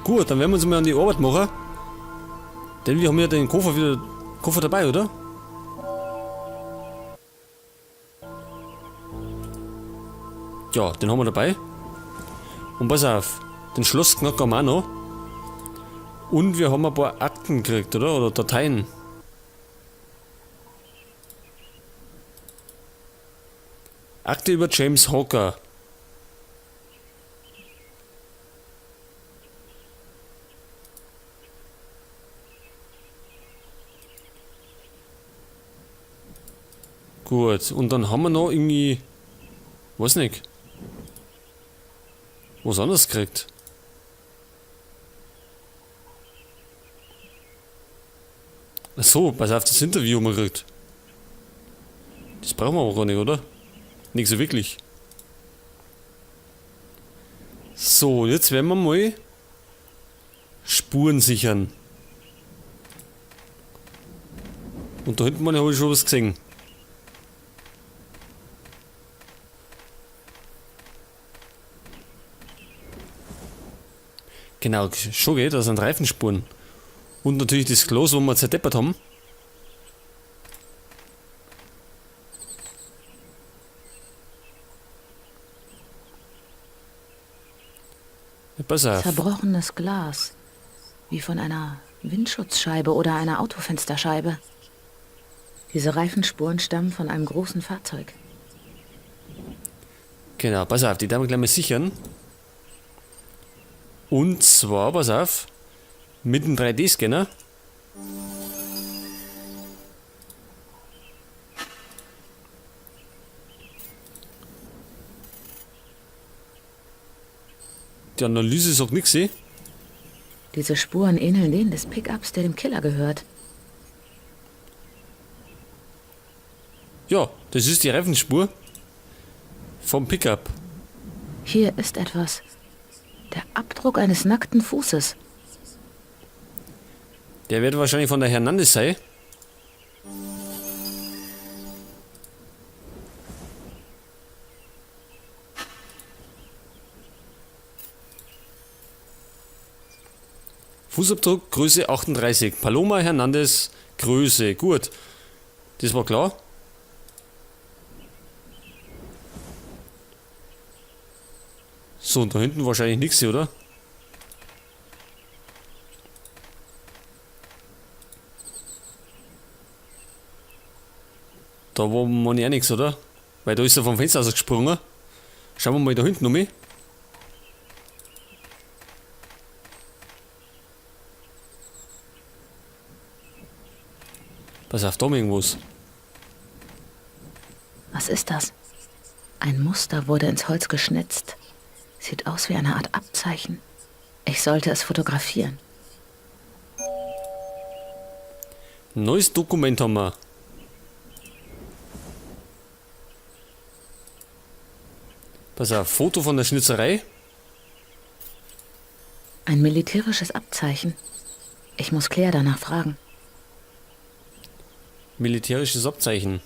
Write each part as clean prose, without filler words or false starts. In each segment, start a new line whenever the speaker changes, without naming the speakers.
Gut, dann werden wir uns mal an die Arbeit machen. Denn wir haben ja den Koffer dabei, oder? Ja, den haben wir dabei. Und pass auf, den Schlossknacker haben wir auch noch. Und wir haben ein paar Akten gekriegt, oder? Oder Dateien. Akte über James Hawker. Gut, und dann haben wir noch irgendwie, weiß nicht, was anderes gekriegt. Achso, pass auf, das Interview haben wir gekriegt. Das brauchen wir aber gar nicht, oder? Nicht so wirklich. So, jetzt werden wir mal Spuren sichern. Und da hinten habe ich schon was gesehen. Genau, schon geht, das sind Reifenspuren. Und natürlich das Glas, wo wir zerdeppert haben. Ja, pass auf.
Zerbrochenes Glas. Wie von einer Windschutzscheibe oder einer Autofensterscheibe. Diese Reifenspuren stammen von einem großen Fahrzeug.
Genau, pass auf, die darf ich gleich mal sichern. Und zwar, pass auf, mit dem 3D-Scanner. Die Analyse sagt nichts, eh?
Diese Spuren ähneln denen des Pickups, der dem Killer gehört.
Ja, das ist die Reifenspur vom Pickup.
Hier ist etwas. Der Abdruck eines nackten Fußes.
Der wird wahrscheinlich von der Hernandez sein. Fußabdruck Größe 38. Paloma Hernandez Größe. Gut. Das war klar. So, und da hinten wahrscheinlich nichts, oder? Da war man ja nichts, oder? Weil da ist er vom Fenster ausgesprungen. Schauen wir mal da hinten um mich. Pass auf, da haben wir irgendwas.
Was ist das? Ein Muster wurde ins Holz geschnitzt. Sieht aus wie eine Art Abzeichen. Ich sollte es fotografieren.
Neues Dokument haben wir. Pass auf, Foto von der Schnitzerei.
Ein militärisches Abzeichen. Ich muss Claire danach fragen.
Militärisches Abzeichen.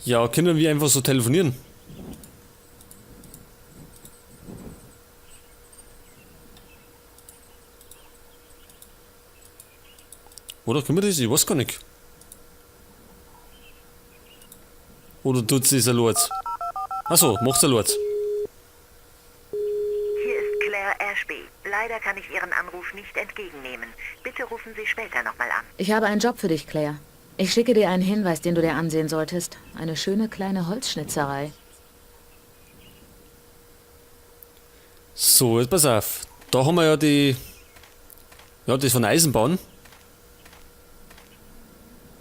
Ja, können wir einfach so telefonieren? Oder können wir das? Ich weiß gar nicht. Oder tut sie es allein? Achso, macht's allein.
Hier ist Claire Ashby. Leider kann ich Ihren Anruf nicht entgegennehmen. Bitte rufen Sie später nochmal an.
Ich habe einen Job für dich, Claire. Ich schicke dir einen Hinweis, den du dir ansehen solltest. Eine schöne kleine Holzschnitzerei.
So, jetzt pass auf. Da haben wir ja die. Ja, das von der Eisenbahn.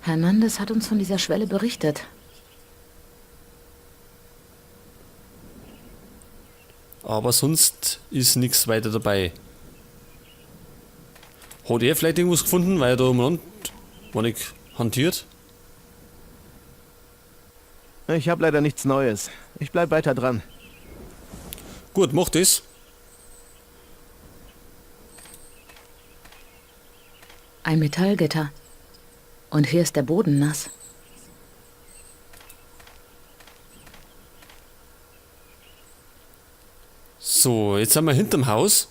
Hernandez hat uns von dieser Schwelle berichtet.
Aber sonst ist nichts weiter dabei. Hat er vielleicht irgendwas gefunden, weil er da umeinander war nicht hantiert?
Ich habe leider nichts Neues. Ich bleib weiter dran.
Gut, mach das.
Ein Metallgitter. Und hier ist der Boden nass.
So, jetzt sind wir hinterm Haus.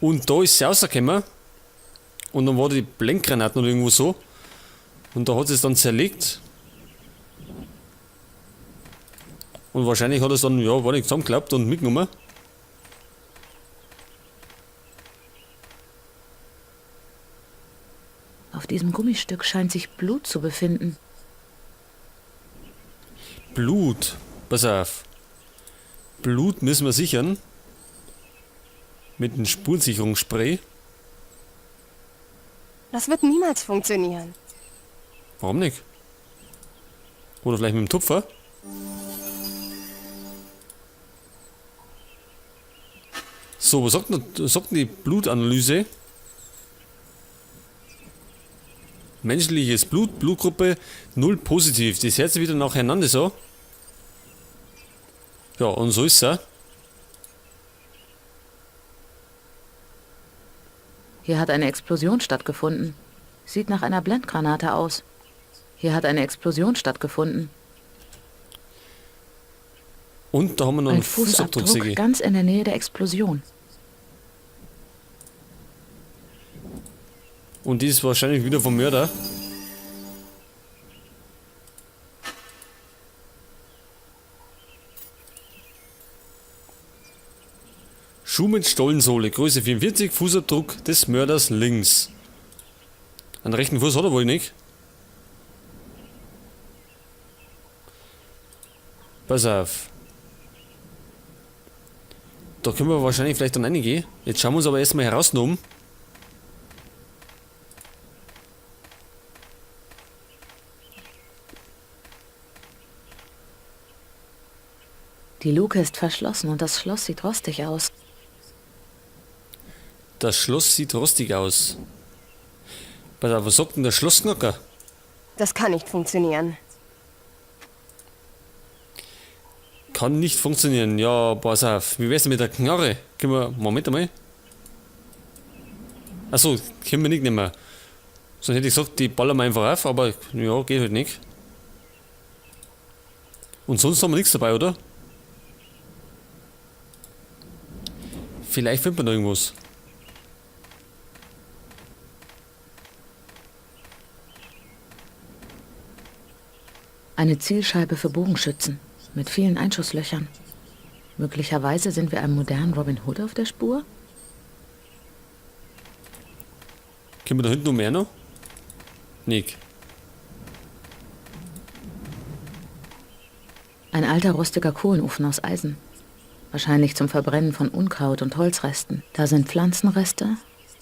Und da ist sie rausgekommen. Und dann war die Blendgranate oder irgendwo so. Und da hat sie es dann zerlegt. Und wahrscheinlich hat es dann, ja, war nicht zusammengeklappt und mitgenommen.
Auf diesem Gummistück scheint sich Blut zu befinden.
Blut. Pass auf. Blut müssen wir sichern. Mit einem Spurensicherungsspray.
Das wird niemals funktionieren.
Warum nicht? Oder vielleicht mit dem Tupfer? So, was sagt denn die Blutanalyse? Menschliches Blut, Blutgruppe 0 positiv. Das hört sich wieder nacheinander so. Ja, und so ist es.
Hier hat eine Explosion stattgefunden. Sieht nach einer Blendgranate aus. Hier hat eine Explosion stattgefunden.
Und da haben wir noch
Ein
einen Fußabdruck.
Fußabdruck ganz in der Nähe der Explosion.
Und die ist wahrscheinlich wieder vom Mörder. Schuh mit Stollensohle, Größe 44, Fußabdruck des Mörders links. Einen rechten Fuß hat er wohl nicht. Pass auf. Da können wir wahrscheinlich vielleicht dann reingehen. Jetzt schauen wir uns aber erstmal heraus um.
Die Luke ist verschlossen und das Schloss sieht rostig aus.
Das Schloss sieht rostig aus. Pass auf, was sagt denn der Schlossknacker?
Das kann nicht funktionieren.
Kann nicht funktionieren. Ja, pass auf. Wie wär's denn mit der Knarre? Können wir. Moment einmal. Achso, können wir nicht nehmen. Sonst hätte ich gesagt, die ballern wir einfach auf, aber ja, geht halt nicht. Und sonst haben wir nichts dabei, oder? Vielleicht findet man da irgendwas.
Eine Zielscheibe für Bogenschützen mit vielen Einschusslöchern. Möglicherweise sind wir einem modernen Robin Hood auf der Spur?
Können wir da hinten noch mehr noch? Nick.
Ein alter rostiger Kohlenofen aus Eisen. Wahrscheinlich zum Verbrennen von Unkraut und Holzresten. Da sind Pflanzenreste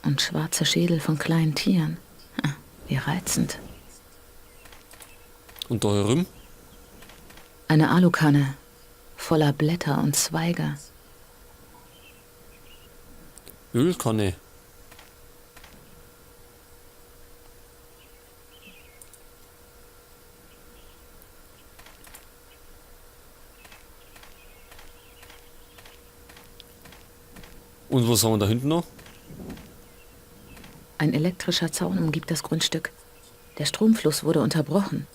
und schwarze Schädel von kleinen Tieren. Wie reizend.
Und da herum?
Eine Alukanne voller Blätter und Zweige.
Ölkanne. Und was haben wir da hinten noch?
Ein elektrischer Zaun umgibt das Grundstück. Der Stromfluss wurde unterbrochen.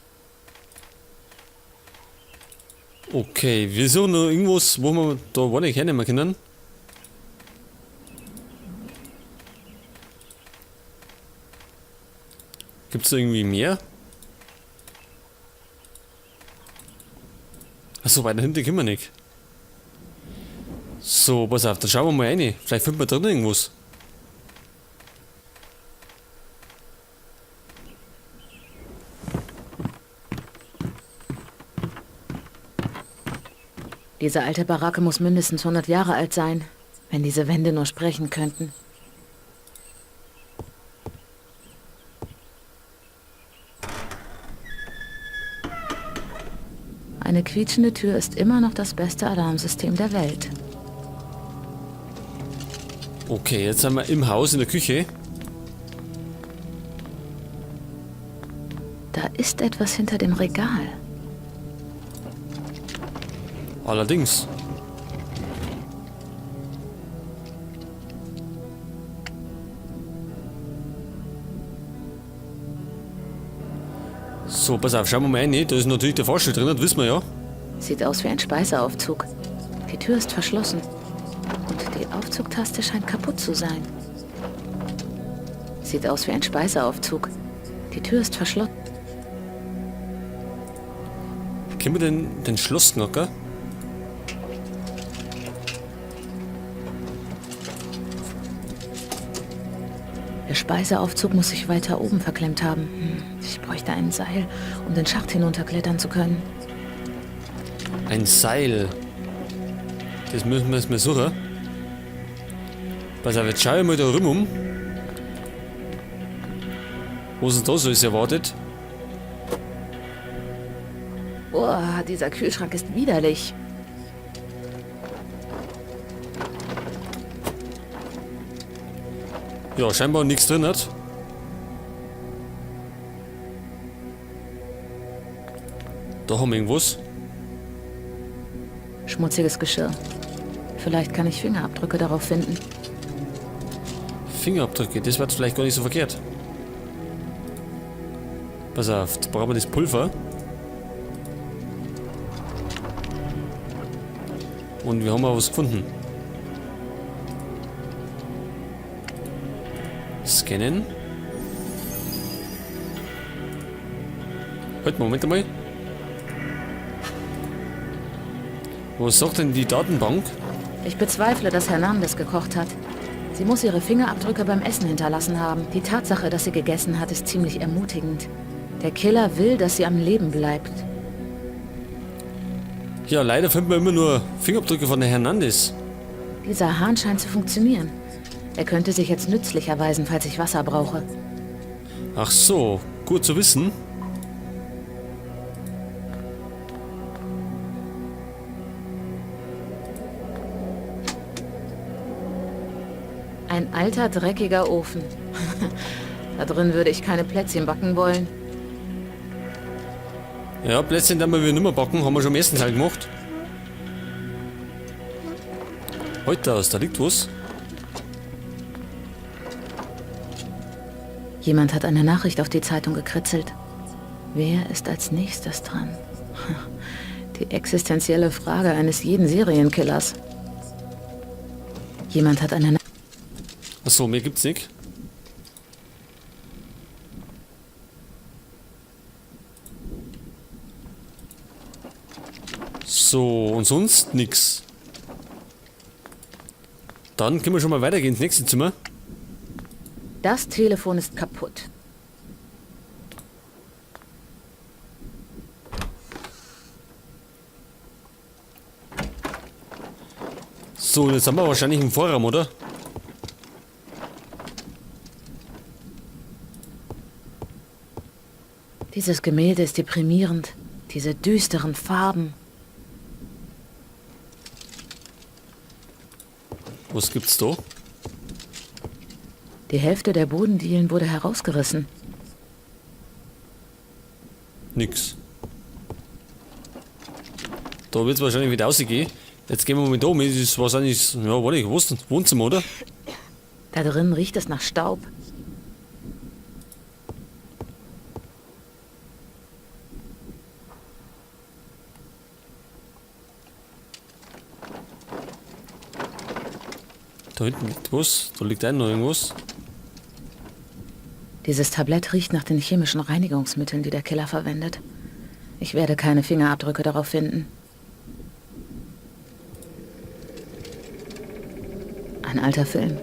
Okay, wir suchen noch irgendwas, wo wir da gar nicht hernehmen können. Gibt es da irgendwie mehr? Achso, weiter hinten können wir nicht. So, pass auf, dann schauen wir mal rein. Vielleicht finden wir da noch irgendwas.
Diese alte Baracke muss mindestens 100 Jahre alt sein, wenn diese Wände nur sprechen könnten. Eine quietschende Tür ist immer noch das beste Alarmsystem der Welt.
Okay, jetzt sind wir im Haus, in der Küche.
Da ist etwas hinter dem Regal.
Allerdings. So, pass auf, schauen wir mal rein. Da ist natürlich der Fahrstuhl drin, das wissen wir ja.
Sieht aus wie ein Speiseaufzug. Die Tür ist verschlossen. Und die Aufzugtaste scheint kaputt zu sein. Sieht aus wie ein Speiseaufzug. Die Tür ist verschlossen.
Kennen wir den Schlossknocker?
Der Speiseaufzug muss sich weiter oben verklemmt haben. Ich bräuchte ein Seil, um den Schacht hinunterklettern zu können.
Ein Seil. Das müssen wir mal suchen. Pass auf, jetzt schau ich mal da rum. Was uns da so ist erwartet.
Boah, dieser Kühlschrank ist widerlich.
Ja, scheinbar nichts drin hat. Da haben wir irgendwas.
Schmutziges Geschirr. Vielleicht kann ich Fingerabdrücke darauf finden.
Fingerabdrücke, das wird vielleicht gar nicht so verkehrt. Pass auf, jetzt brauchen wir das Pulver. Und wir haben auch was gefunden. Scannen. Halt, Moment einmal. Was sagt denn die Datenbank?
Ich bezweifle, dass Hernandez gekocht hat. Sie muss ihre Fingerabdrücke beim Essen hinterlassen haben. Die Tatsache, dass sie gegessen hat, ist ziemlich ermutigend. Der Killer will, dass sie am Leben bleibt.
Ja, leider finden wir immer nur Fingerabdrücke von der Hernandez.
Dieser Hahn scheint zu funktionieren. Er könnte sich jetzt nützlich erweisen, falls ich Wasser brauche.
Ach so, gut zu wissen.
Ein alter, dreckiger Ofen. Da drin würde ich keine Plätzchen backen wollen.
Ja, Plätzchen, die wir nicht mehr backen, haben wir schon am ersten Teil gemacht. Heute aus, da liegt was.
Jemand hat eine Nachricht auf die Zeitung gekritzelt. Wer ist als nächstes dran? Die existenzielle Frage eines jeden Serienkillers. Jemand hat eine Nachricht.
Achso, mehr gibt's nicht. So, und sonst nix. Dann können wir schon mal weitergehen ins nächste Zimmer.
Das Telefon ist kaputt.
So, jetzt haben wir wahrscheinlich im Vorraum, oder?
Dieses Gemälde ist deprimierend. Diese düsteren Farben.
Was gibt's da?
Die Hälfte der Bodendielen wurde herausgerissen.
Nix. Da wird's wahrscheinlich wieder rausgehen. Jetzt gehen wir mal da um. Das ist wahrscheinlich, ja, warte, wo ist denn? Wohnzimmer, oder?
Da drin riecht es nach Staub.
Da hinten liegt was. Da liegt noch irgendwas.
Dieses Tablett riecht nach den chemischen Reinigungsmitteln, die der Killer verwendet. Ich werde keine Fingerabdrücke darauf finden. Ein alter Film.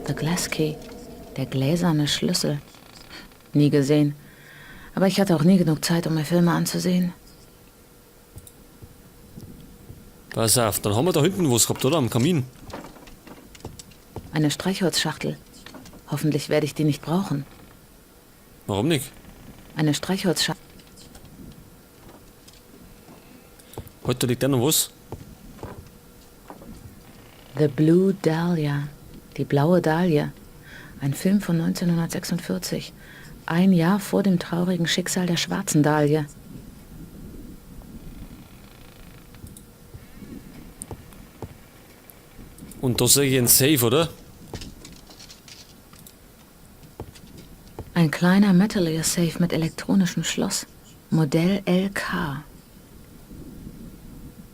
The Glass Key. Der gläserne Schlüssel. Nie gesehen. Aber ich hatte auch nie genug Zeit, um mir Filme anzusehen.
Pass auf, dann haben wir da hinten was gehabt, oder? Am Kamin.
Eine Streichholzschachtel. Hoffentlich werde ich die nicht brauchen.
Warum nicht?
Eine Streichholzschachtel.
Heute liegt da noch was.
The Blue Dahlia. Die blaue Dahlia. Ein Film von 1946. Ein Jahr vor dem traurigen Schicksal der schwarzen Dahlia.
Und da sehe ich ein Safe, oder?
Ein kleiner Metalier-Safe mit elektronischem Schloss. Modell LK.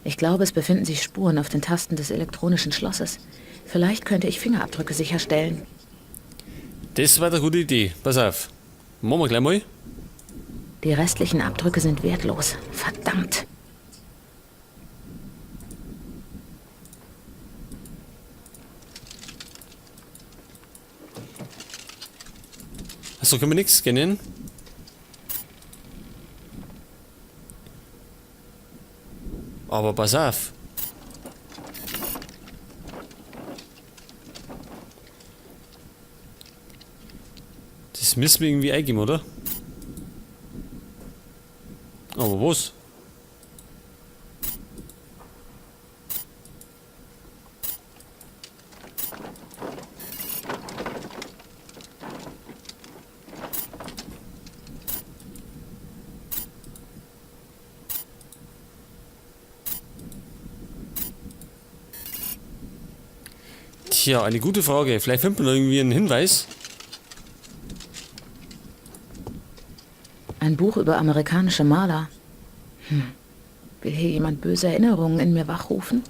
Ich glaube, es befinden sich Spuren auf den Tasten des elektronischen Schlosses. Vielleicht könnte ich Fingerabdrücke sicherstellen.
Das war eine gute Idee. Pass auf. Machen wir gleich mal.
Die restlichen Abdrücke sind wertlos. Verdammt.
Achso, können wir nichts scannen? Aber pass auf. Das müssen wir irgendwie eingeben, oder? Aber was? Tja, eine gute Frage. Vielleicht findet man irgendwie einen Hinweis.
Ein Buch über amerikanische Maler. Will hier jemand böse Erinnerungen in mir wachrufen?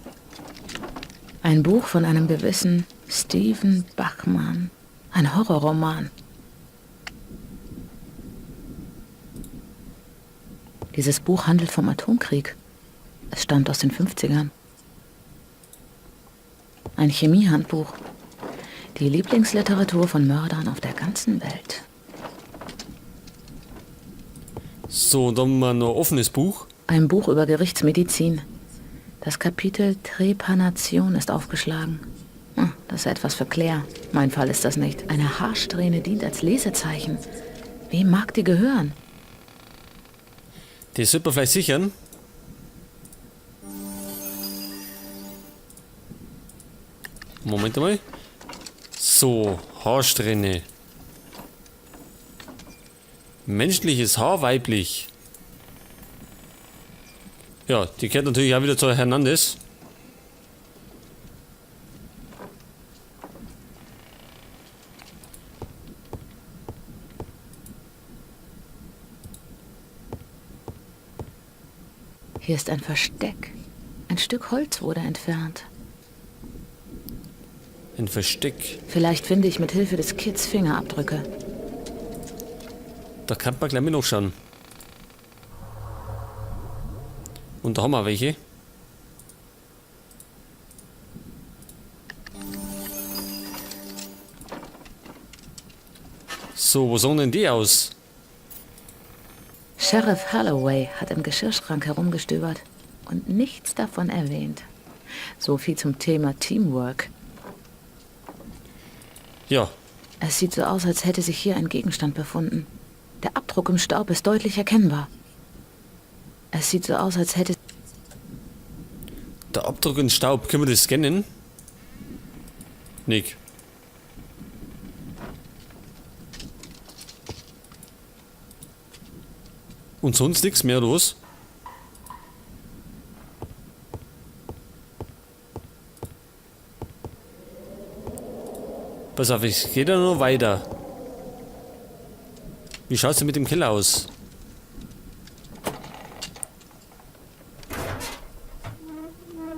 Ein Buch von einem gewissen Stephen Bachman. Ein Horrorroman. Dieses Buch handelt vom Atomkrieg. Es stammt aus den 50ern. Ein Chemiehandbuch. Die Lieblingsliteratur von Mördern auf der ganzen Welt.
So, dann haben wir noch ein offenes Buch.
Ein Buch über Gerichtsmedizin. Das Kapitel Trepanation ist aufgeschlagen. Das ist etwas für Claire. Mein Fall ist das nicht. Eine Haarsträhne dient als Lesezeichen. Wem mag die gehören?
Das sollte man vielleicht sichern. Moment mal. So, Haarsträhne. Menschliches Haar, weiblich. Ja, die gehört natürlich auch wieder zu Hernandez.
Hier ist ein Versteck. Ein Stück Holz wurde entfernt.
Ein Versteck.
Vielleicht finde ich mit Hilfe des Kids Fingerabdrücke.
Da kann man gleich mal nachschauen. Und da haben wir welche. So, wo sehen denn die aus?
Sheriff Holloway hat im Geschirrschrank herumgestöbert und nichts davon erwähnt. So viel zum Thema Teamwork.
Ja,
Es sieht so aus, als hätte sich hier ein Gegenstand befunden. Der Abdruck im Staub ist deutlich erkennbar. Es sieht so aus, als hätte...
der Abdruck in Staub. Können wir das scannen? Nick. Und sonst nichts mehr los? Pass auf, ich gehe da noch weiter. Wie schaut's denn mit dem Keller aus?